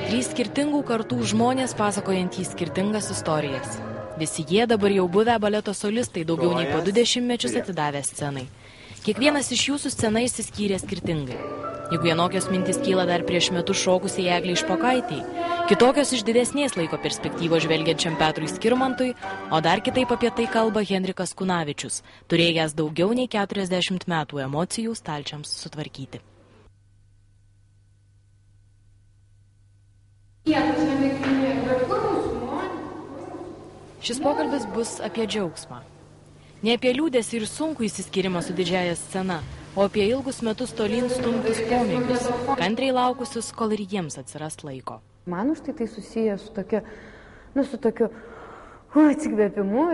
Trys skirtingų kartų žmonės pasakojantys skirtingas istorijas. Visi jie dabar jau buvę baleto solistai, daugiau nei po 20 mečius atidavę scenai. Kiekvienas iš jūsų scena išsiskyrė skirtingai. Juk vienokios mintis kyla dar prieš metus šokusiai Eglei Špokaitei, kitokios iš didesnės laiko perspektyvos žvelgiančiam Petrui Skirmantui, o dar kitaip apie tai kalba Henrikas Kunavičius, turėjęs daugiau nei 40 metų emocijų stalčiams sutvarkyti. Šis pokalbis bus apie džiaugsmą. Ne apie liūdesį ir sunkų įsiskyrimą su didžiaja scena, o apie ilgus metus tolyn stumtus pomėgius, kantriai laukusius, kol ir jiems atsiras laiko. Man už tai susiję su tokiu atsikvėpimu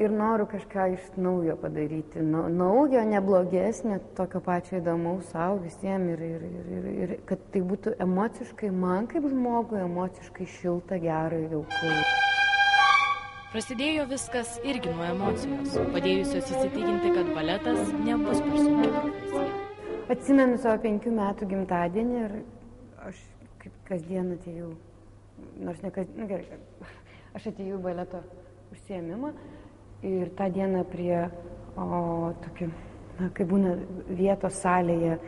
ir noriu kažką iš naujo padaryti. Naujo, neblogesnio, tokio pačio įdomaus sau visiems ir kad tai būtų emociškai, man kaip žmogui, emociškai šilta, gera ir jauku. Prasidėjo viskas irgi nuo emocijos, padėjusios įsitikinti, kad baletas nebus per sunki profesija. Atsimenu savo 5 metų gimtadienį ir aš kaip kasdien atėjau, aš atėjau baleto užsiėmimą ir tą dieną prie tokį, kaip būna vietos salėje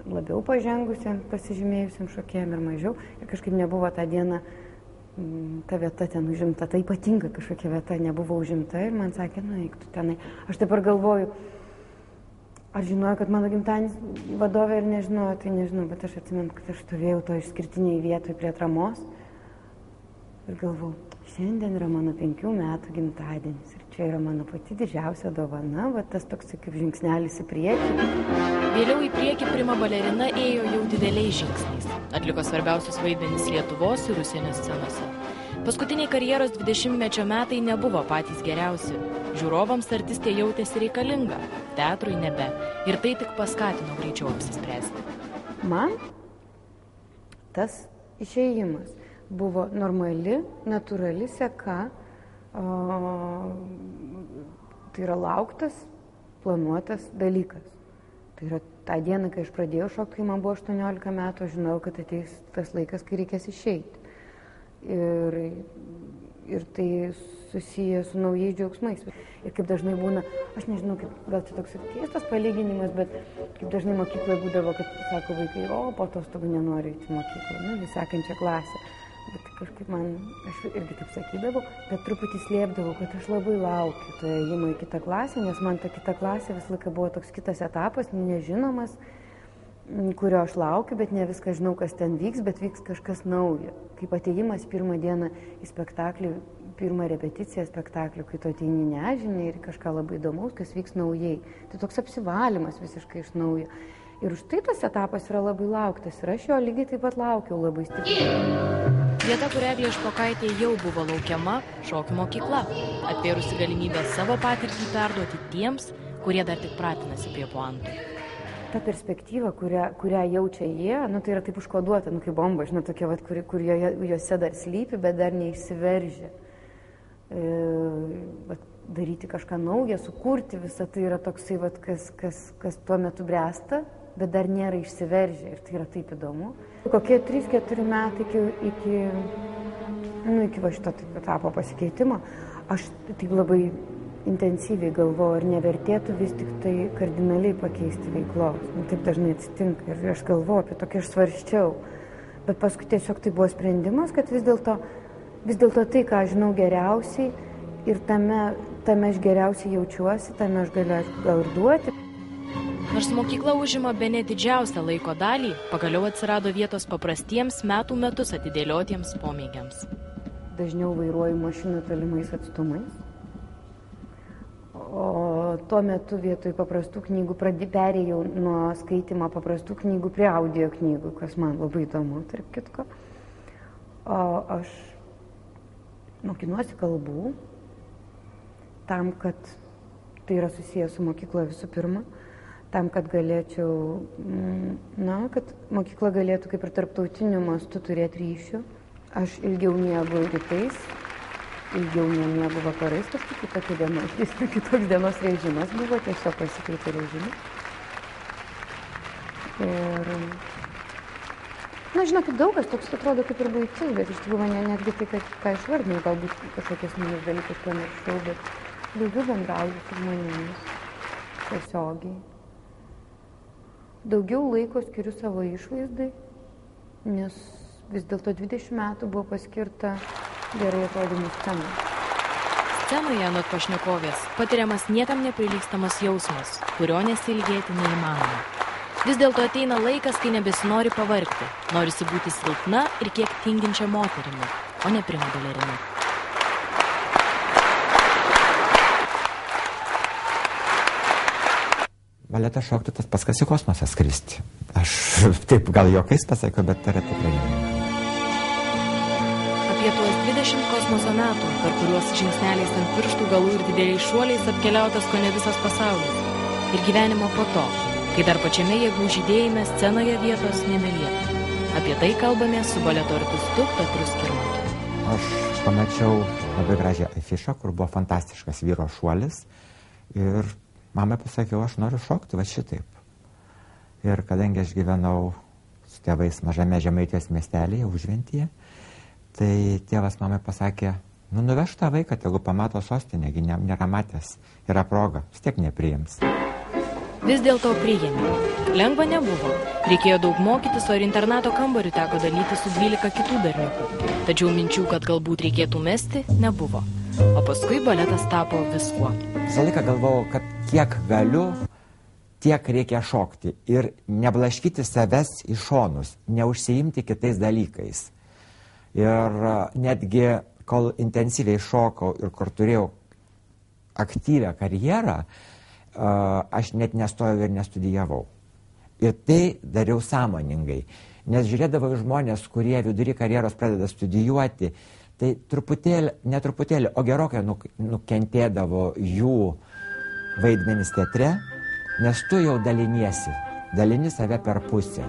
labiau pažengusiam, pasižymėjusiam šokėjam ir mažiau, ir kažkaip nebuvo tą dieną ta vieta ten užimta, ta ypatinga kažkokia vieta nebuvo užimta ir man sakė, eik tu tenai. Aš dabar galvoju, ar žinojo, kad mano gimtadienis vadovė ir nežinojo, tai nežinau, bet aš atsimenu, kad aš stovėjau to išskirtiniai vietoj prie atramos ir galvoju, šiandien yra mano 5 metų gimtadienis ir čia yra mano pati didžiausia dovana, va tas toks kaip žingsnelis į priekį. Vėliau į priekį prima balerina ėjo jau dideliais žingsniais. Atliko svarbiausius vaidmenis Lietuvos ir užsienio scenose. Paskutiniai karjeros 20-mečio metai nebuvo patys geriausi. Žiūrovams artistė jautėsi reikalinga, teatrui nebe. Ir tai tik paskatino greičiau apsispręsti. Man tas išėjimas buvo normali, natūrali seka. Tai yra lauktas, planuotas dalykas. Tai yra tą dieną, kai aš pradėjau šokti, kai man buvo 18 metų, aš žinau, kad ateis tas laikas, kai reikės išeiti. Ir tai susiję su naujais džiaugsmais. Ir kaip dažnai būna, aš nežinau, gal čia toks ir keistas palyginimas, bet kaip dažnai mokykloje būdavo, kad sako vaikai, po atostogų nenori eiti į mokyklą, į sekančią klasę. Bet kažkaip aš irgi taip sakydavau, bet truputį slėpdavau, kad aš labai laukiu to ėjimo į kitą klasę, nes man ta kita klasė visą laiką buvo toks kitas etapas, nežinomas, kurio aš laukiu, bet ne viską žinau, kas ten vyks, bet vyks kažkas naujo. Kaip atėjimas pirmą dieną į spektaklį, pirmą repeticiją spektaklį, kai tu ateini nežinai ir kažką labai įdomaus, kas vyks naujai. Tai toks apsivalymas visiškai iš naujo. Ir už tai tas etapas yra labai lauktas ir aš jo lygiai taip pat laukiau labai stipriai. Vieta, kur Eglė Špokaitė jau buvo laukiama, šokių mokykla, atvėrusi galimybę savo patirtį perduoti tiems, kurie dar tik pratinasi prie puantų. Ta perspektyva, kurią jaučia jie, tai yra taip užkoduota, kaip bomba, tokia, kur juose dar slypi, bet dar neišsiveržia. Daryti kažką naują, sukurti visą tai yra toksai, kas tuo metu bręsta, bet dar nėra išsiveržę ir tai yra taip įdomu. Kokie 3-4 metai iki va šito etapo pasikeitimo, aš taip labai intensyviai galvoju, ar nevertėtų vis tik tai kardinaliai pakeisti veiklos. Taip dažnai atsitinka ir aš galvoju apie tokį, aš svarsčiau, bet paskui tiesiog tai buvo sprendimas, kad vis dėlto tai, ką aš žinau geriausiai ir tame aš geriausiai jaučiuosi, tame aš galiu gal ir duoti. Nors mokykla užima bene didžiausią laiko dalį, pagaliau atsirado vietos paprastiems metų metus atidėliotiems pomėgiams. Dažniau vairuoju mašiną tolimais atstumais, o tuo metu vietoj paprastų knygų perėjau nuo skaitymo paprastų knygų prie audio knygų, kas man labai įdomu, tarp kitko. O aš mokinuosi kalbų, tam, kad tai yra susijęs su mokykla visų pirma, tam, kad galėčiau, kad mokykla galėtų kaip ir tarptautiniu mastu turėti ryšių. Aš ilgiau miegu rytais, ilgiau nemiegu vakarais, kitoks dienos režimas buvo, tiesiog pasikeitė režimas. Na, žinokit, daug kas toks atrodo kaip ir buitis, bet iš tikrųjų mane netgi tai, kad ką išvardinau, galbūt kažkokias minus dalykus pamiršau, bet daugiau bendrauju su žmonėmis, tiesiogiai. Daugiau laiko skiriu savo išvaizdai, nes vis dėlto 20 metų buvo paskirta gerai atrodymų scenai. Scenoje, anot pašnekovės, patiriamas niekam neprilygstamas jausmas, kurio nesiilgėti neįmanoma. Vis dėlto ateina laikas, kai nebesinori pavargti, norisi būti silpna ir kiek tinginčia moterimi, o ne prima balerina. Baletą šokti tas pats, kas į kosmosą skristi. Aš taip gal juokais pasakiau, bet tai yra tikrai. Apie tuos 20 kosmoso metų, per kuriuos žingsneliais ant pirštų galų ir dideliais šuoliais apkeliautas kone visas pasaulis. Ir gyvenimo po to, kai dar pačiame jėgų žydėjime scenoje vietos nebelieka. Apie tai kalbamės su baleto artistu Petru Skirmantu. Aš pamačiau labai gražią afišą, kur buvo fantastiškas vyro šuolis. Ir mamai pasakiau, aš noriu šokti va šitaip. Ir kadangi aš gyvenau su tėvais mažame Žemaitijos miestelėje, Užventyje, tai tėvas mamai pasakė, nuvežk tą vaiką, tegu pamato sostinę, nėra matęs, yra proga, vis tiek nepriims. Vis dėlto priėmė. Lengva nebuvo. Reikėjo daug mokytis, o ir internato kambarių teko dalyti su 12 kitų berniukų. Tačiau minčių, kad galbūt reikėtų mesti, nebuvo. O paskui baletas tapo viskuo. Visą laiką galvojau, kad kiek galiu, tiek reikia šokti. Ir neblaškyti savęs į šonus, neužsiimti kitais dalykais. Ir netgi, kol intensyviai šokau ir kur turėjau aktyvią karjerą, aš net nestojau ir nestudijavau. Ir tai dariau sąmoningai. Nes žiūrėdavau į žmonės, kurie vidury karjeros pradeda studijuoti, tai ne truputėlį, o gerokai nukentėdavo jų vaidmenis teatre, nes tu jau dalini save per pusę.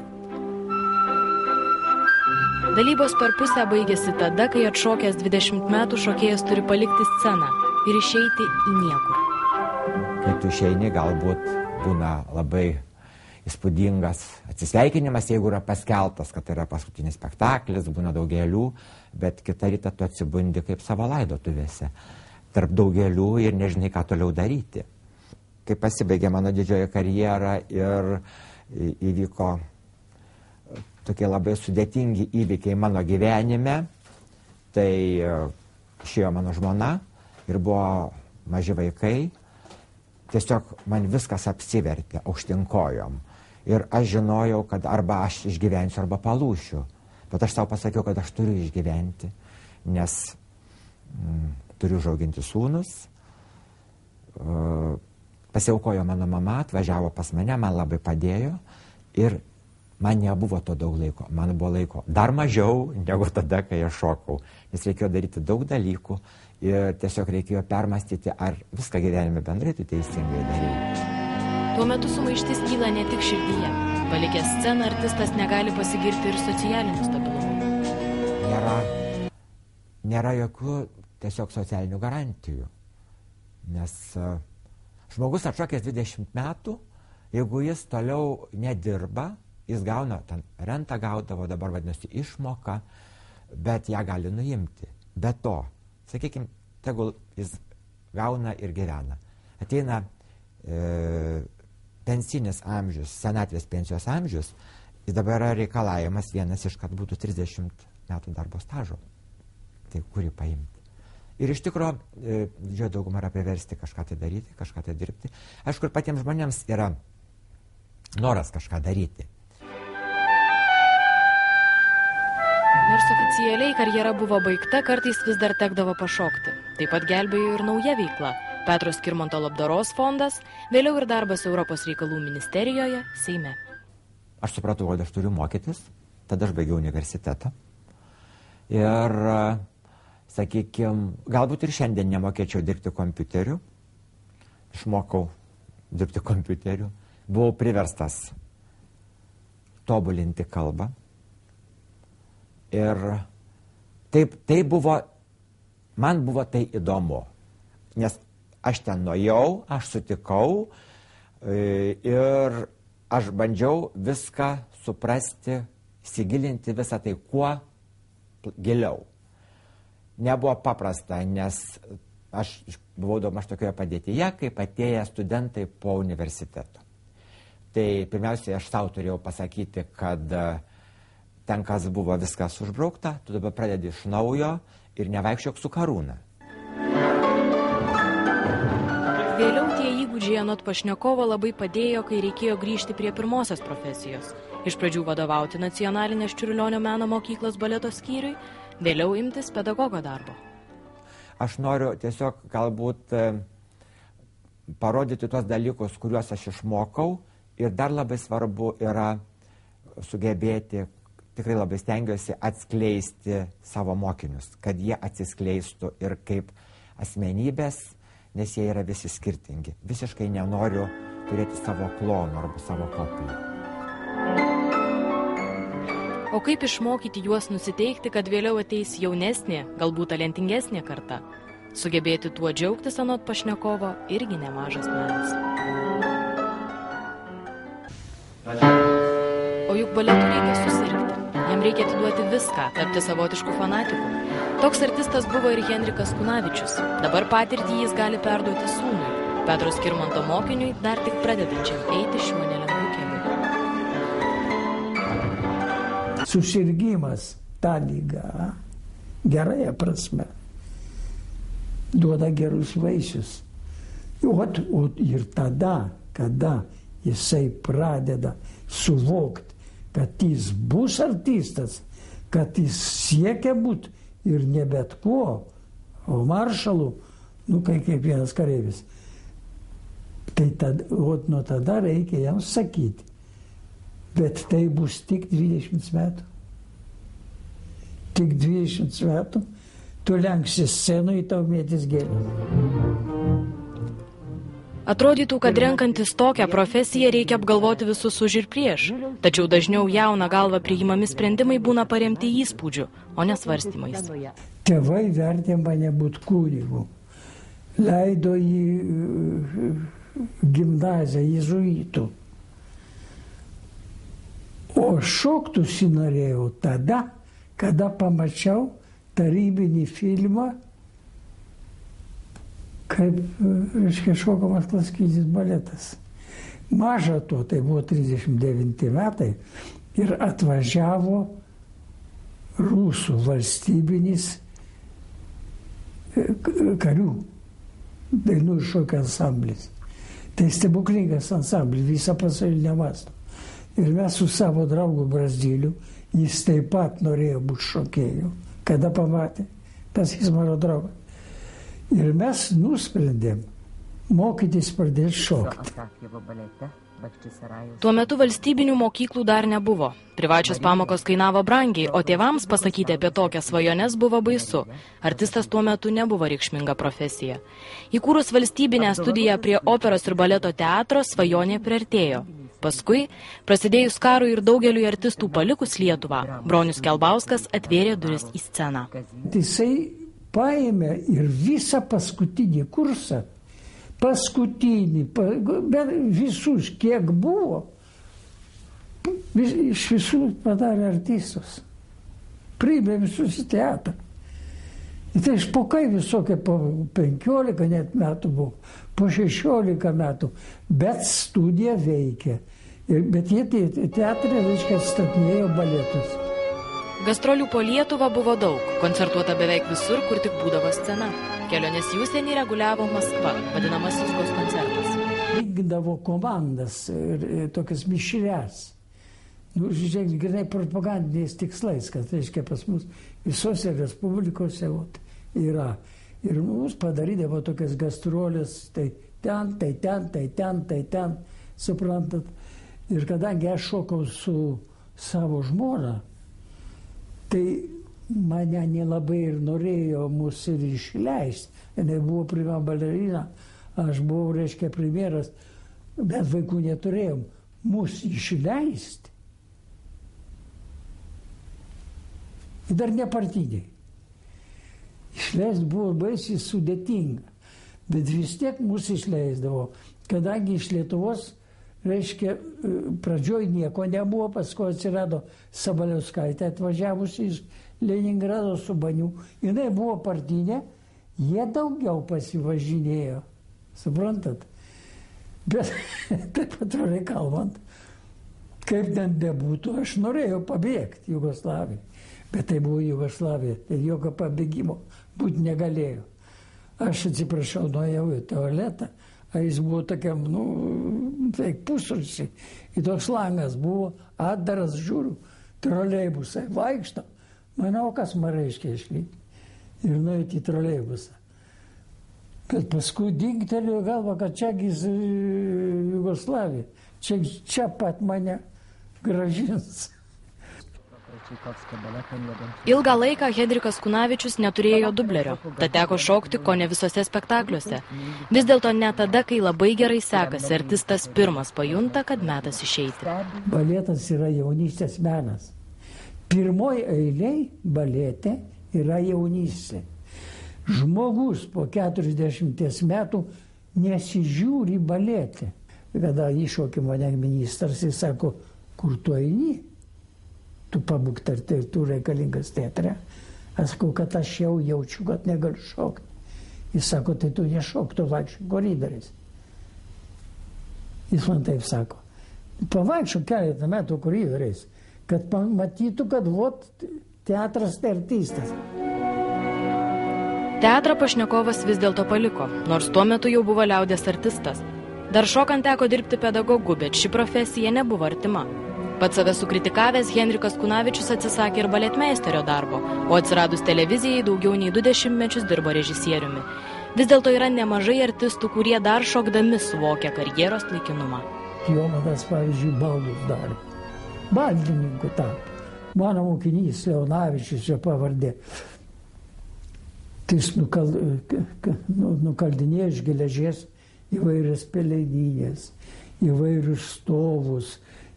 Dalybos per pusę baigėsi tada, kai atšokęs 20 metų šokėjas turi palikti sceną ir išeiti į niekur. Kai tu išeini, galbūt būna labai įspūdingas atsisveikinimas, jeigu yra paskeltas, kad tai yra paskutinis spektaklis, būna daugelių, bet kitą rytą tu atsibundi kaip savo laidotuvėse, tarp daugelių ir nežinai, ką toliau daryti. Kai pasibaigė mano didžioji karjera ir įvyko tokie labai sudėtingi įvykiai mano gyvenime, tai išėjo mano žmona ir buvo maži vaikai. Tiesiog man viskas apsivertė aukštinkojom. Ir aš žinojau, kad arba aš išgyvensiu, arba palūšiu. Bet aš savo pasakiau, kad aš turiu išgyventi, nes turiu užauginti sūnus. Pasiaukojo mano mama, atvažiavo pas mane, man labai padėjo. Ir man nebuvo to daug laiko. Man buvo laiko dar mažiau negu tada, kai aš šokau. Nes reikėjo daryti daug dalykų. Ir tiesiog reikėjo permastyti, ar viską gyvenime bendrai tu teisingai daryti. Tuo metu sumaištis kyla ne tik širdyje. Palikęs sceną, artistas negali pasigirti ir socialiniu stabilumu. Nėra jokių tiesiog socialinių garantijų. Nes žmogus atšokęs 20 metų, jeigu jis toliau nedirba, jis gauna, rentą gaudavo, dabar vadinasi išmoka, bet ją gali nuimti. Be to, sakykime, tegul jis gauna ir gyvena. Ateina pensinis amžius, senatvės pensijos amžius, jis dabar yra reikalavimas vienas iš, kad būtų 30 metų darbo stažo. Tai kurį paimti. Ir iš tikro, didžioji dauguma yra priversti kažką tai daryti, kažką tai dirbti. Aišku, ir patiems žmonėms yra noras kažką daryti. Nors oficialiai karjera buvo baigta, kartais vis dar tekdavo pašokti. Taip pat gelbėjo ir nauja veikla – Petro Skirmanto labdaros fondas, vėliau ir darbas Europos reikalų ministerijoje, Seime. Aš supratau, kad aš turiu mokytis, tada aš baigiau universitetą. Ir, sakykime, galbūt ir šiandien nemokėčiau dirbti kompiuteriu. Išmokau dirbti kompiuteriu. Buvau priverstas tobulinti kalbą. Ir tai buvo, man buvo tai įdomu, nes aš ten nuėjau, aš sutikau ir aš bandžiau viską suprasti įsigilinti visą tai kuo giliau. Nebuvo paprasta, nes aš buvau daugmaž tokioje padėtyje, kaip atėję studentai po universiteto. Tai pirmiausiai aš savo turėjau pasakyti, kad ten, kas buvo viskas užbraukta, tu dabar pradedi iš naujo ir nevaikščiok su karūna. Vėliau tie įgūdžiai anot pašnekovo labai padėjo, kai reikėjo grįžti prie pirmosios profesijos. Iš pradžių vadovauti Nacionalinės Čiurlionio meno mokyklos baleto skyriui, vėliau imtis pedagogo darbo. Aš noriu tiesiog galbūt parodyti tuos dalykus, kuriuos aš išmokau, ir dar labai svarbu yra sugebėti, tikrai labai stengiuosi atskleisti savo mokinius, kad jie atsiskleistų ir kaip asmenybės, nes jie yra visi skirtingi. Visiškai nenoriu turėti savo klono arba savo kopiją. O kaip išmokyti juos nusiteikti, kad vėliau ateis jaunesnė, galbūt talentingesnė karta? Sugebėti tuo džiaugtis anot pašnekovo irgi nemažas menas. O juk baletui reikia susirgti. Jam reikia atiduoti viską, tapti savotišku fanatiku. Toks artistas buvo ir Henrikas Kunavičius. Dabar patirtį jis gali perduoti sūnui, Petro Skirmanto mokiniui, dar tik pradedančiam eiti šiuo nelengvu keliu. Susirgimas tą lygą, gerąją prasme, duoda gerus vaisius. O ir tada, kada jisai pradeda suvokti, kad jis bus artistas, kad jis siekia būti ir ne bet kuo, o maršalu, kaip vienas kareivis. Tai nuo tada reikia jam sakyti. Bet tai bus tik 20 metų. Tik 20 metų tu lenksi scenui, tau mėtis gėlės. Atrodytų, kad renkantis tokią profesiją reikia apgalvoti visus už ir prieš. Tačiau dažniau jauna galva priimami sprendimai būna paremti įspūdžiu, o nesvarstymais. Tėvai vertė mane būti kunigu. Leido į gimnaziją, jėzuitų. O šokti užsinorėjau tada, kada pamačiau tarybinį filmą, kaip, šokamas klasikinis baletas. Maža to, tai buvo 39 metai ir atvažiavo rusų valstybinis karių dainų ir šokio ansamblis. Tai stebuklingas ansamblis, visą pasaulinę mastą. Ir mes su savo draugu Brazdyliu, jis taip pat norėjo būti šokėjų. Kada pamatė, tas jis mano draugas. Ir mes nusprendėm mokytis pradėti šokti. Tuo metu valstybinių mokyklų dar nebuvo. Privačios pamokos kainavo brangiai, o tėvams pasakyti apie tokias svajones buvo baisu. Artistas tuo metu nebuvo reikšminga profesija. Įkūrus valstybinę studiją prie operos ir baleto teatro, svajonė priartėjo. Paskui, prasidėjus karui ir daugeliui artistų palikus Lietuvą, Bronius Kelbauskas atvėrė duris į sceną. Jisai paėmė ir visą paskutinį kursą, bet visus, kiek buvo, iš visų padarė artistus. Priėmė visus į teatrą. Ir tai špokai visokie po 15 net metų buvo, po 16 metų, bet studija veikė. Bet jie teatrė, reiškia, atstatinėjo baletus. Gastrolių po Lietuvą buvo daug, koncertuota beveik visur, kur tik būdavo scena. Kelionės į užsienį reguliavo Maskva, vadinamasis Goskoncertas. Vykdavo komandas, tokias mišrias. Žiūrėk, grinai propagandiniais tikslais, kad, reiškia, pas mus visose respublikose yra. Ir mums padarydavo tokias gastrolės, tai ten, tai ten, tai ten, tai ten, suprantat. Ir kadangi aš šokau su savo žmona, tai mane nelabai ir norėjo mus ir išleisti. Jis buvo prima balerina, aš buvau, reiškia, premjeras, bet vaikų neturėjom. Mūsų išleisti. Ir dar nepartiniai. Išleisti buvo baisiai sudėtinga, bet vis tiek mūsų išleisdavo, kadangi iš Lietuvos reiškia, pradžioj nieko nebuvo, paskui atsirado Sabaliauskaitė atvažiavusi iš Leningrado su Baniu. Jinai buvo partinė, jie daugiau pasivažinėjo, suprantat? Bet taip atvirai kalbant, kaip ten bebūtų, aš norėjau pabėgti Jugoslavijai. Bet tai buvo Jugoslavija, tai jokio pabėgimo būti negalėjo. Aš atsiprašau, nuėjau į tualetą, a jis buvo tokiam, taip pusrūsiai. Ir toks langas buvo, atdaras žiūriu, troleibusai vaikšto. Manau, kas man reiškia išlyti. Ir nuėti į troleibusą. Bet paskui dingtelėjo galva, kad čiagi Jugoslavija. Čia pat mane gražins. Ilgą laiką Henrikas Kunavičius neturėjo dublerio, tad teko šokti kone visose spektakliuose. Vis dėlto ne tada, kai labai gerai sekasi, artistas pirmas pajunta, kad metas išeiti. Baletas yra jaunystės menas. Pirmoj eiliai balete yra jaunystė. Žmogus po 40 metų nesižiūri baletę. Kada iššokė mane ministras, jis sako, kur tu eini? Tu pabūk, tu reikalingas teatre. Aš sakau, kad aš jau jaučiu, kad negaliu šokti. Jis sako, tai tu nešok, tu vaikščiok koridoriais. Jis man taip sako. Pavaikščiok keletą metų koridoriais, kad matytų, kad teatras tai artistas. Teatrą pašnekovas vis dėlto paliko, nors tuo metu jau buvo liaudės artistas. Dar šokant teko dirbti pedagogu, bet ši profesija nebuvo artima. Pats save sukritikavęs, Henrikas Kunavičius atsisakė ir baletmeisterio darbo, o atsiradus televizijai daugiau nei 20 mečius dirbo režisieriumi. Vis dėlto yra nemažai artistų, kurie dar šokdami suvokia karjeros laikinumą. Jomanas, pavyzdžiui, baldus darė. Baldininku tapo. Mano mokinys Leonavičius jo pavardė. Tai jis nukaldinėjo iš geležies įvairias peleidinės, įvairius stovus,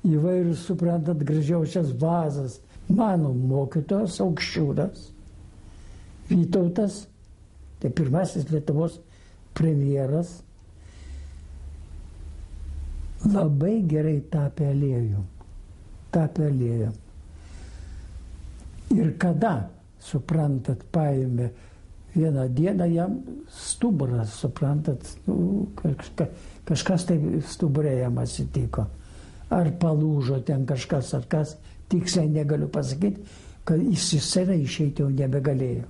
įvairius, suprantat, gražiausias vazas. Mano mokytojas Aukščiūnas Vytautas, tai pirmasis Lietuvos premjeras, labai gerai tapė aliejų. Ir kada, suprantat, paėmė vieną dieną jam stuburas, suprantat, kažkas taip stuburė jam atsitiko. Ar palūžo ten kažkas, ar kas, tiksliai negaliu pasakyti, kad jis į sceną išeiti jau nebegalėjo.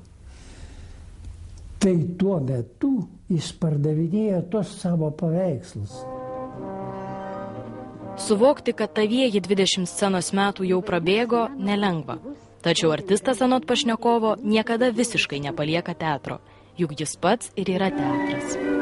Tai tuo metu jis pardavinėjo tos savo paveikslus. Suvokti, kad tavieji 20 scenos metų jau prabėgo, nelengva. Tačiau artistas anot pašnekovo niekada visiškai nepalieka teatro, juk jis pats ir yra teatras.